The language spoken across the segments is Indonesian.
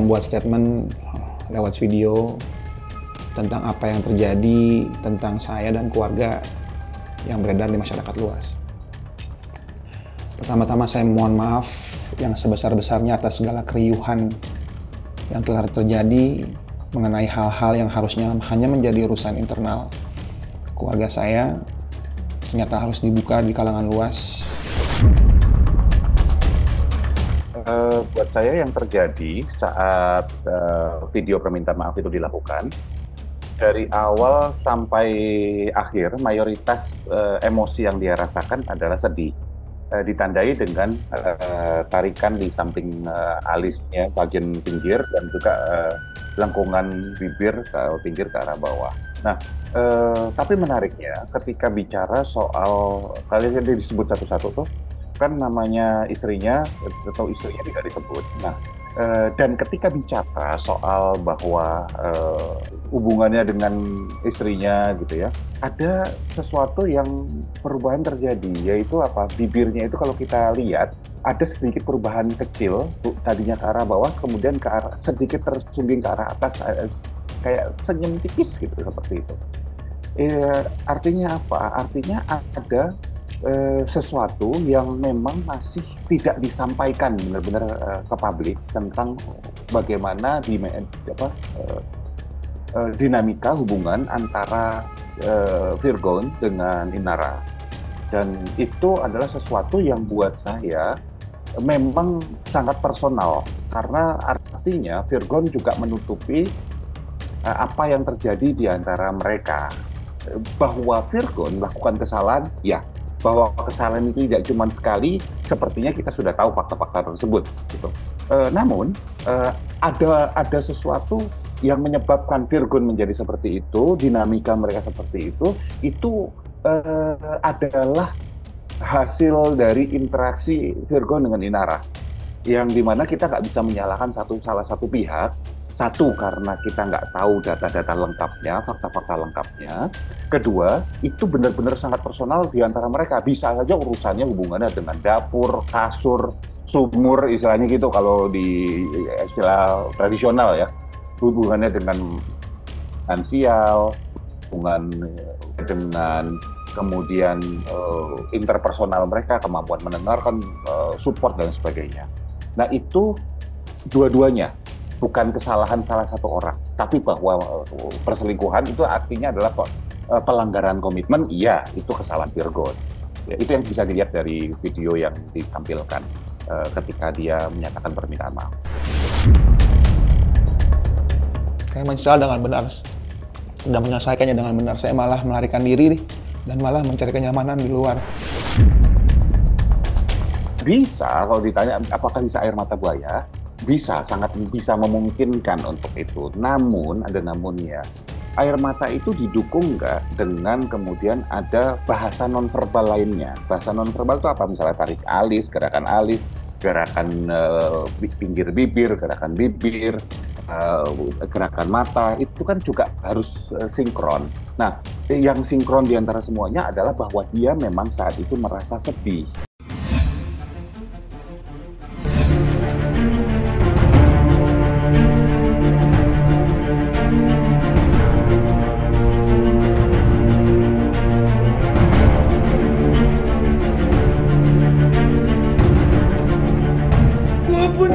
membuat statement lewat video tentang apa yang terjadi tentang saya dan keluarga yang beredar di masyarakat luas. Pertama-tama saya mohon maaf yang sebesar-besarnya atas segala keriuhan yang telah terjadi mengenai hal-hal yang harusnya hanya menjadi urusan internal keluarga saya, ternyata harus dibuka di kalangan luas. Buat saya yang terjadi saat video permintaan maaf itu dilakukan, dari awal sampai akhir mayoritas emosi yang dia rasakan adalah sedih, ditandai dengan tarikan di samping alisnya bagian pinggir dan juga lengkungan bibir ke pinggir ke arah bawah. Nah, tapi menariknya ketika bicara soal, kalian disebut satu-satu tuh, kan namanya istrinya atau istrinya tidak disebut. Nah, dan ketika bicara soal bahwa hubungannya dengan istrinya gitu ya, ada sesuatu yang perubahan terjadi, yaitu apa? Bibirnya itu kalau kita lihat ada sedikit perubahan kecil, tadinya ke arah bawah, kemudian ke arah sedikit tersungging ke arah atas, kayak senyum tipis gitu seperti itu. Artinya apa? Artinya ada sesuatu yang memang masih tidak disampaikan benar-benar ke publik tentang bagaimana dinamika hubungan antara Virgon dengan Inara, dan itu adalah sesuatu yang buat saya memang sangat personal, karena artinya Virgon juga menutupi apa yang terjadi di antara mereka. Bahwa Virgon melakukan kesalahan, ya, bahwa kesalahan itu tidak cuma sekali, sepertinya kita sudah tahu fakta-fakta tersebut gitu. Namun ada sesuatu yang menyebabkan Virgon menjadi seperti itu, dinamika mereka seperti itu adalah hasil dari interaksi Virgon dengan Inara, yang dimana kita nggak bisa menyalahkan salah satu pihak. Satu, karena kita nggak tahu data-data lengkapnya, fakta-fakta lengkapnya. Kedua, itu benar-benar sangat personal di antara mereka. Bisa saja urusannya hubungannya dengan dapur, kasur, sumur, istilahnya gitu kalau di istilah tradisional ya. Hubungannya dengan finansial, hubungan dengan kemudian interpersonal mereka, kemampuan mendengarkan, support dan sebagainya. Nah, itu dua-duanya bukan kesalahan salah satu orang, tapi bahwa perselingkuhan itu artinya adalah pelanggaran komitmen, iya, itu kesalahan Virgon. Ya, itu yang bisa dilihat dari video yang ditampilkan ketika dia menyatakan permintaan maaf. Saya menyesal dengan benar, sudah menyelesaikannya dengan benar. Saya malah melarikan diri nih, dan malah mencari kenyamanan di luar. Bisa, kalau ditanya apakah bisa air mata buaya, bisa, sangat bisa memungkinkan untuk itu. Namun, ada namunnya. Air mata itu didukung nggak dengan kemudian ada bahasa nonverbal lainnya. Bahasa nonverbal itu apa? Misalnya tarik alis, gerakan pinggir bibir, gerakan bibir, gerakan mata, itu kan juga harus sinkron. Nah, yang sinkron di antara semuanya adalah bahwa dia memang saat itu merasa sedih.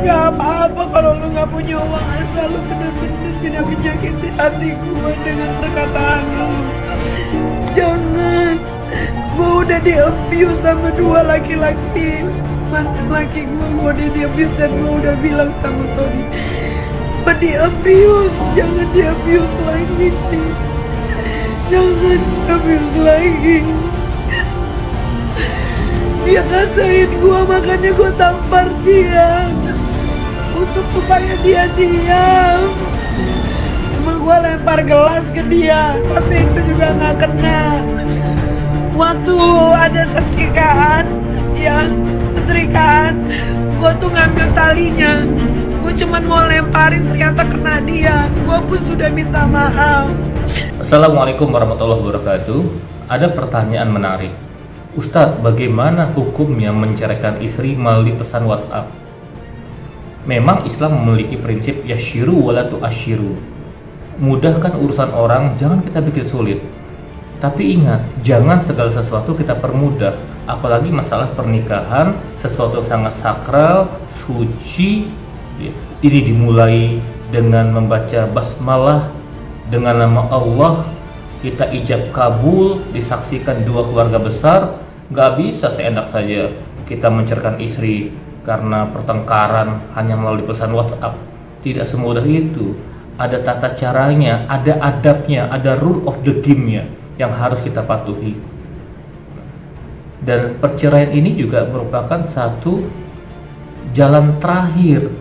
Gak apa-apa kalau lu gak punya uang, asal lu benar-benar tidak menyakiti hati gue dengan perkataan lu. Jangan, gue udah di-abuse sama dua laki-laki. Mantan laki gue udah di-abuse dan gue udah bilang sama Tony, gue di-abuse, jangan di-abuse lagi. Jangan di-abuse lagi. Dia katain gue, makanya gue tampar dia untuk supaya dia diam. Emang gue lempar gelas ke dia, tapi itu juga nggak kena. Waktu ada setrikaan, gue tuh ngambil talinya, gue cuman mau lemparin, ternyata kena dia. Gue pun sudah minta maaf. Assalamualaikum warahmatullahi wabarakatuh. Ada pertanyaan menarik. Ustadz, bagaimana hukumnya menceraikan istri melalui pesan WhatsApp? Memang Islam memiliki prinsip yashiru wala tu'ashiru. Mudahkan urusan orang, jangan kita bikin sulit. Tapi ingat, jangan segala sesuatu kita permudah. Apalagi masalah pernikahan, sesuatu sangat sakral, suci. Ini dimulai dengan membaca basmalah, dengan nama Allah, kita ijab kabul, disaksikan dua keluarga besar. Gak bisa seenak saja kita menceraikan istri karena pertengkaran hanya melalui pesan WhatsApp. Tidak semudah itu. Ada tata caranya, ada adabnya, ada rule of the game-nya yang harus kita patuhi. Dan perceraian ini juga merupakan satu jalan terakhir.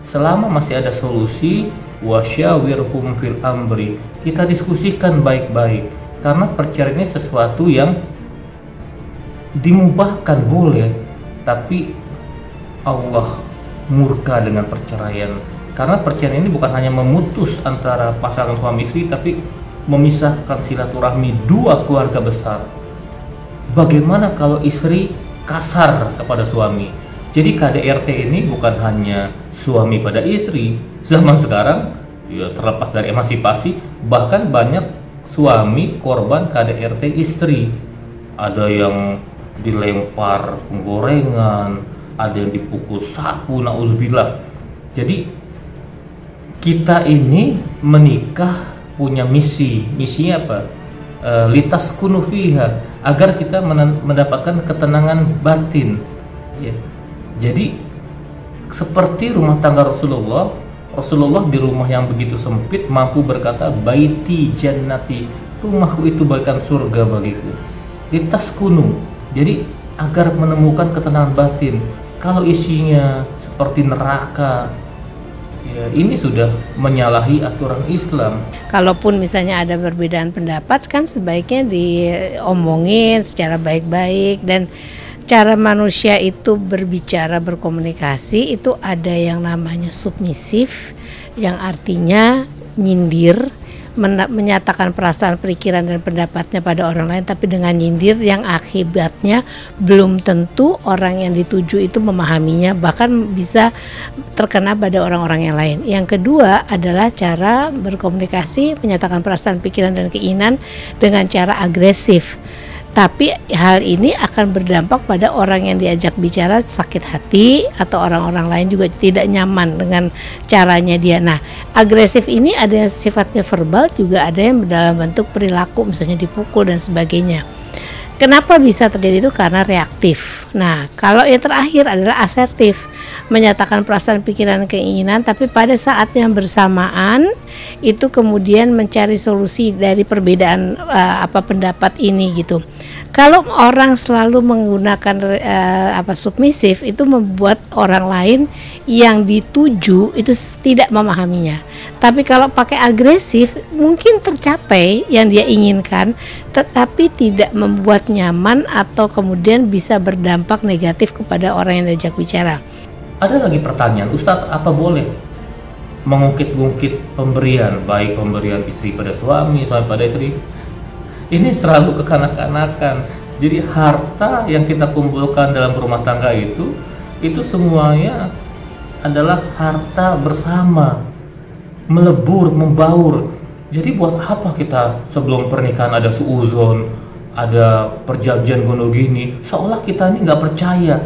Selama masih ada solusi, wasyawirhum fil amri, kita diskusikan baik-baik. Karena perceraian ini sesuatu yang dimubahkan boleh, tapi Allah murka dengan perceraian. Karena perceraian ini bukan hanya memutus antara pasangan suami istri, tapi memisahkan silaturahmi dua keluarga besar. Bagaimana kalau istri kasar kepada suami? Jadi KDRT ini bukan hanya suami pada istri. Zaman sekarang ya, terlepas dari emansipasi, bahkan banyak suami korban KDRT istri. Ada yang dilempar penggorengan, ada yang dipukul sapu, na'udzubillah. Jadi kita ini menikah punya misi. Misinya apa? Litaskunu fiha, agar kita mendapatkan ketenangan batin. Ya. Jadi seperti rumah tangga Rasulullah di rumah yang begitu sempit mampu berkata, baiti jannati, rumahku itu bagaikan surga bagiku. Litaskunu, jadi agar menemukan ketenangan batin. Kalau isinya seperti neraka, ya, ini sudah menyalahi aturan Islam. Kalaupun misalnya ada perbedaan pendapat, kan sebaiknya diomongin secara baik-baik. Dan cara manusia itu berbicara, berkomunikasi itu ada yang namanya submisif, yang artinya nyindir, menyatakan perasaan, pikiran dan pendapatnya pada orang lain, tapi dengan nyindir yang akibatnya belum tentu orang yang dituju itu memahaminya, bahkan bisa terkena pada orang-orang yang lain. Yang kedua adalah cara berkomunikasi, menyatakan perasaan, pikiran dan keinginan dengan cara agresif. Tapi hal ini akan berdampak pada orang yang diajak bicara sakit hati, atau orang-orang lain juga tidak nyaman dengan caranya dia. Nah, agresif ini ada yang sifatnya verbal, juga ada yang dalam bentuk perilaku, misalnya dipukul dan sebagainya. Kenapa bisa terjadi itu? Karena reaktif. Nah, kalau yang terakhir adalah asertif, menyatakan perasaan, pikiran, keinginan, tapi pada saat yang bersamaan itu kemudian mencari solusi dari perbedaan pendapat ini gitu. Kalau orang selalu menggunakan submisif, itu membuat orang lain yang dituju itu tidak memahaminya. Tapi kalau pakai agresif, mungkin tercapai yang dia inginkan, tetapi tidak membuat nyaman atau kemudian bisa berdampak negatif kepada orang yang diajak bicara. Ada lagi pertanyaan, Ustadz, apa boleh mengungkit-ungkit pemberian, baik pemberian istri pada suami, suami pada istri? Ini selalu kekanak-kanakan. Jadi harta yang kita kumpulkan dalam rumah tangga itu semuanya adalah harta bersama, melebur, membaur. Jadi buat apa kita sebelum pernikahan ada suuzon, ada perjanjian gono gini, seolah kita ini nggak percaya.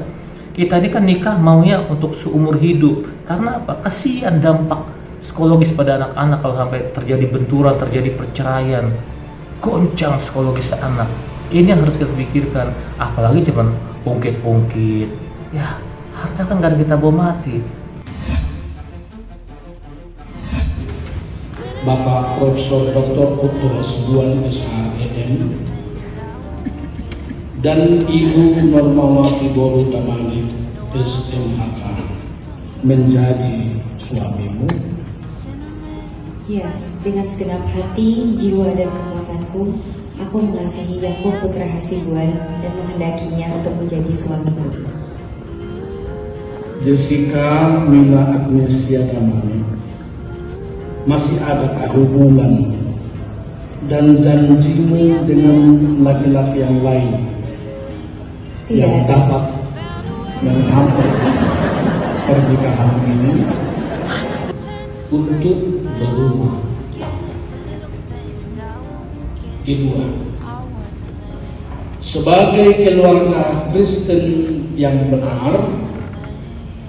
Kita ini kan nikah maunya untuk seumur hidup. Karena apa? Kasihan dampak psikologis pada anak-anak kalau sampai terjadi benturan, terjadi perceraian. Goncang psikologis anak. Ini yang harus kita pikirkan. Apalagi cuman ungkit-ungkit. Ya, harta kan gak ada kita bawa mati. Bapak Profesor Dr. Otto Hasibuan SHM dan Ibu Normawati Boru Damani SMHK menjadi suamimu? Ya, dengan segenap hati, jiwa dan kekuatanku, aku mengasihi Yakub Putra Hasibuan dan menghendakinya untuk menjadi suamiku. Jessica Mila Agnesia Damani, masih adakah hubungan dan janjimu dengan laki-laki yang lain? Tidak yang ada. dapat, yang hampir pernikahan ini untuk berumah tangga. Kedua, sebagai keluarga Kristen yang benar,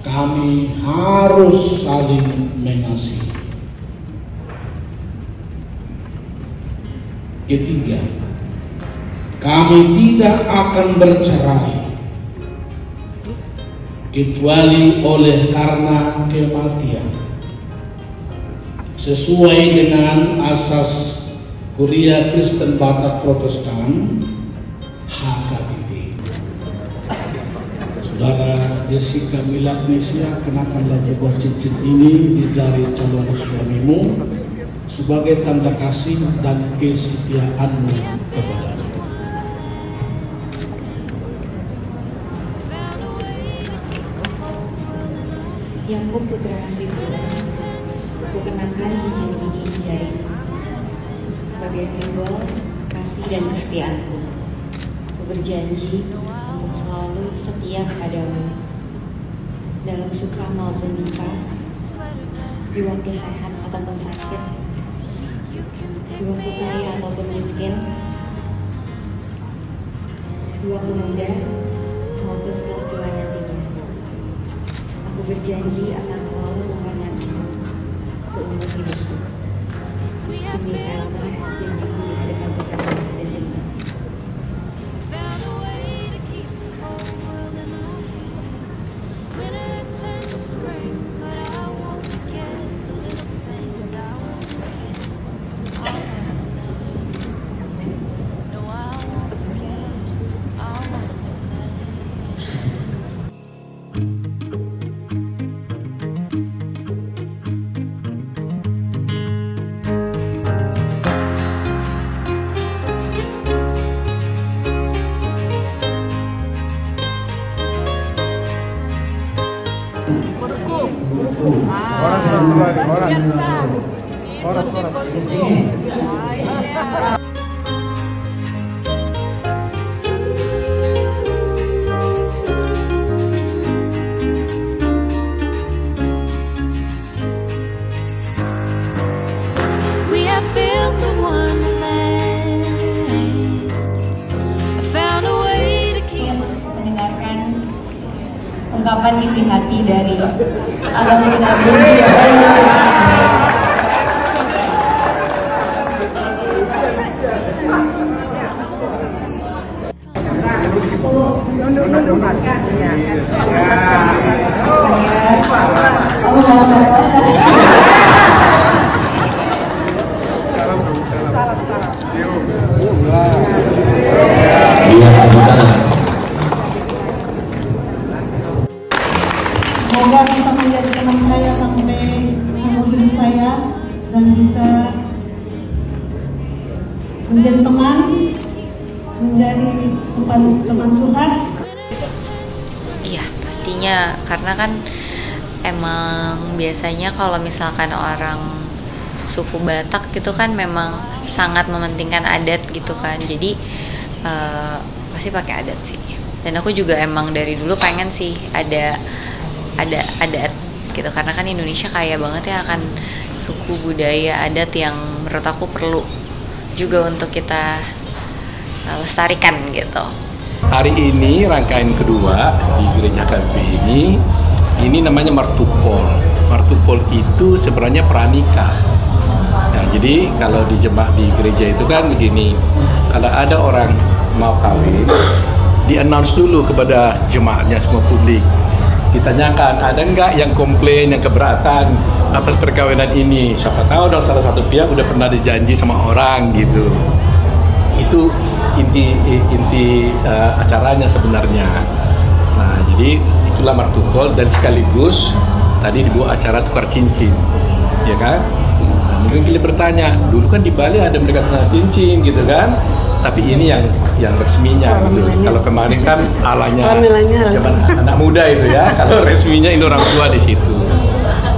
kami harus saling mengasihi. Ketiga, kami tidak akan bercerai kecuali oleh karena kematian, sesuai dengan asas Kuria Kristen Batak Protestan HKBP. Saudara Jessica Milagnesia, kenakanlah buah cincin ini di jari calon suamimu sebagai tanda kasih dan kesetiaanmu kepada. Yakub putra Hasibku, aku kenakan cincin ini di jariku sebagai simbol kasih dan kesetiaanku. Aku berjanji untuk selalu setia padamu dalam suka maupun duka, di waktu sehat ataupun sakit, di waktu kaya ataupun miskin, di waktu muda maupun setelah tua nantinya. Aku berjanji akan selalu menghormatimu seumur hidupku. Demikianlah janjiku di hadapan Tuhan dan jemaat. Ungkapan isi hati dari Abang Bunda. Semoga bisa menjadi teman saya sampai seumur hidup saya dan bisa menjadi teman, menjadi teman Tuhan. Iya, pastinya karena kan emang biasanya kalau misalkan orang suku Batak gitu kan memang sangat mementingkan adat gitu kan. Jadi pasti pakai adat sih. Dan aku juga emang dari dulu pengen sih ada adat gitu karena kan Indonesia kaya banget ya akan suku budaya adat yang menurut aku perlu juga untuk kita lestarikan gitu. Hari ini rangkaian kedua di gereja KBP ini namanya martupol. Martupol itu sebenarnya pranikah. Nah, jadi kalau di jemaat di gereja itu kan begini, kalau ada orang mau kawin, di-announce dulu kepada jemaatnya semua publik. Ditanyakan ada nggak yang komplain, yang keberatan atas perkawinan ini. Siapa tahu dong salah satu pihak udah pernah dijanji sama orang gitu. Itu inti acaranya sebenarnya. Nah jadi itulah martupol dan sekaligus tadi dibuat acara tukar cincin, ya kan? Nah, mungkin kita bertanya, dulu kan di Bali ada mereka tukar cincin gitu kan? Tapi ini yang resminya gitu. Kalau kemarin kan alanya zaman anak muda itu ya. Kalau resminya ini orang tua di situ.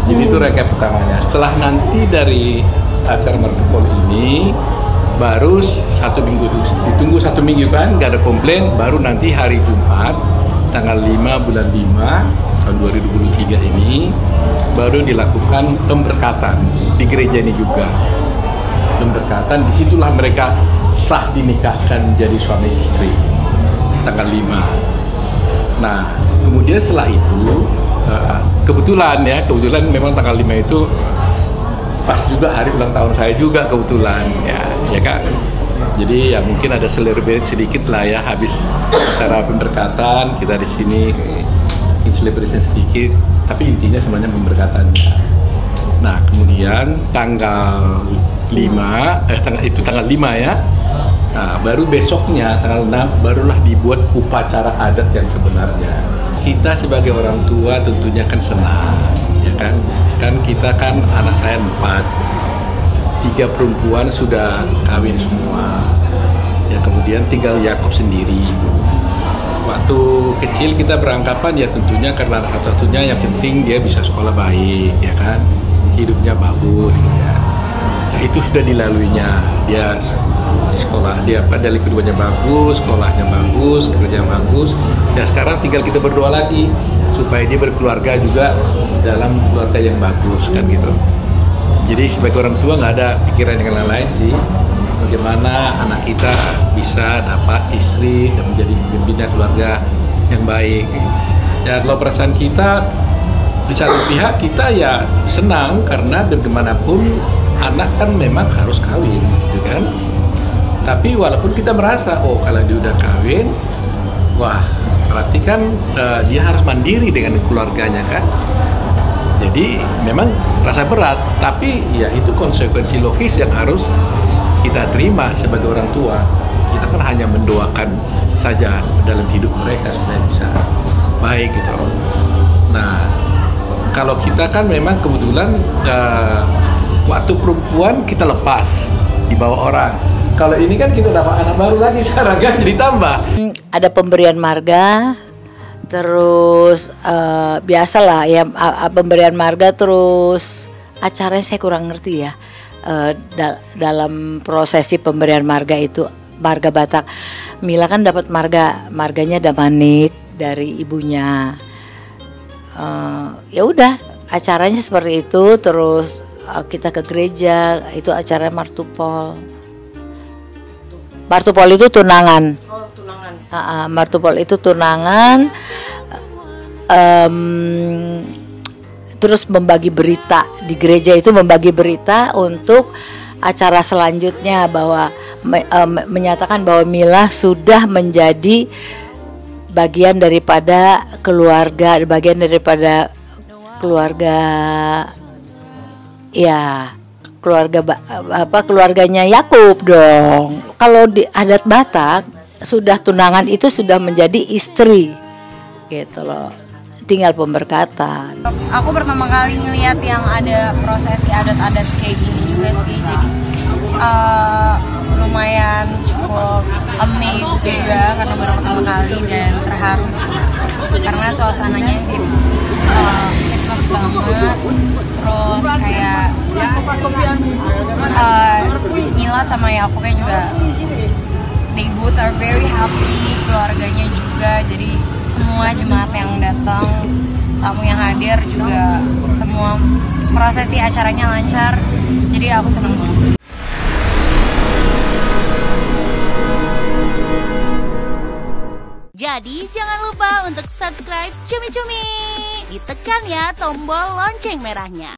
Jadi itu rangkaian pertamanya. Setelah nanti dari acara martupol ini baru satu minggu, ditunggu satu minggu kan, nggak ada komplain. Baru nanti hari Jumat tanggal 5 bulan 5 tahun 2023 ini baru dilakukan pemberkatan di gereja ini juga. Pemberkatan, disitulah mereka sah dinikahkan jadi suami istri tanggal 5. Nah, kemudian setelah itu kebetulan memang tanggal 5 itu pas juga hari ulang tahun saya juga kebetulan ya Kak. Jadi ya mungkin ada selebrasi sedikit lah ya, habis acara pemberkatan kita di sini selebrasi sedikit, tapi intinya sebenarnya pemberkatannya. Nah, kemudian tanggal 5 ya. Nah, baru besoknya tanggal 6 barulah dibuat upacara adat yang sebenarnya. Kita sebagai orang tua tentunya kan senang, ya kan? Kan kita kan anak saya 4, 3 perempuan sudah kawin semua. Ya kemudian tinggal Yakob sendiri. Waktu kecil kita beranggapan ya tentunya karena satu-satunya yang penting dia bisa sekolah baik, ya kan? Hidupnya bagus, ya. Nah, itu sudah dilaluinya. Dia sekolah, dia padahal keduanya bagus, sekolahnya bagus, kerja bagus. Dan sekarang tinggal kita berdoa lagi supaya dia berkeluarga juga dalam keluarga yang bagus, kan gitu. Jadi sebagai orang tua nggak ada pikiran yang lain sih. Bagaimana anak kita bisa dapat istri dan menjadi pembina keluarga yang baik. Ya, kalau perasaan kita di satu pihak kita ya senang karena bagaimanapun anak kan memang harus kawin, gitu kan. Tapi walaupun kita merasa kalau dia udah kawin, wah berarti kan dia harus mandiri dengan keluarganya kan. Jadi memang rasa berat, tapi ya itu konsekuensi logis yang harus kita terima sebagai orang tua. Kita kan hanya mendoakan saja dalam hidup mereka supaya bisa baik gitu. Nah, kalau kita kan memang kebetulan waktu perempuan kita lepas di bawah orang. Kalau ini kan kita dapat anak baru lagi sekarang kan jadi tambah. Ada pemberian marga, terus biasalah ya pemberian marga, terus acaranya saya kurang ngerti ya. Dalam prosesi pemberian marga itu, marga Batak, Mila kan dapat marganya Damanik dari ibunya. Ya udah acaranya seperti itu, terus kita ke gereja, itu acara Martupol. Martupol itu tunangan. Oh, tunangan. Martupol itu tunangan. Terus membagi berita di gereja, itu membagi berita untuk acara selanjutnya, bahwa menyatakan bahwa Mila sudah menjadi bagian daripada keluarga, ya keluarganya Yakub dong. Kalau di adat Batak sudah tunangan itu sudah menjadi istri gitu loh. Tinggal pemberkatan. Aku pertama kali ngelihat yang ada prosesi adat-adat kayak gini juga sih, jadi lumayan cukup amazed juga karena baru pertama kali, dan terharu sih karena suasananya hikmat banget. Terus kayak Mila sama Yakobnya juga, they both are very happy, keluarganya juga, jadi semua jemaat yang datang, tamu yang hadir juga, semua prosesi acaranya lancar, jadi aku senang banget. Jadi jangan lupa untuk subscribe Cumi Cumi, ditekan ya tombol lonceng merahnya.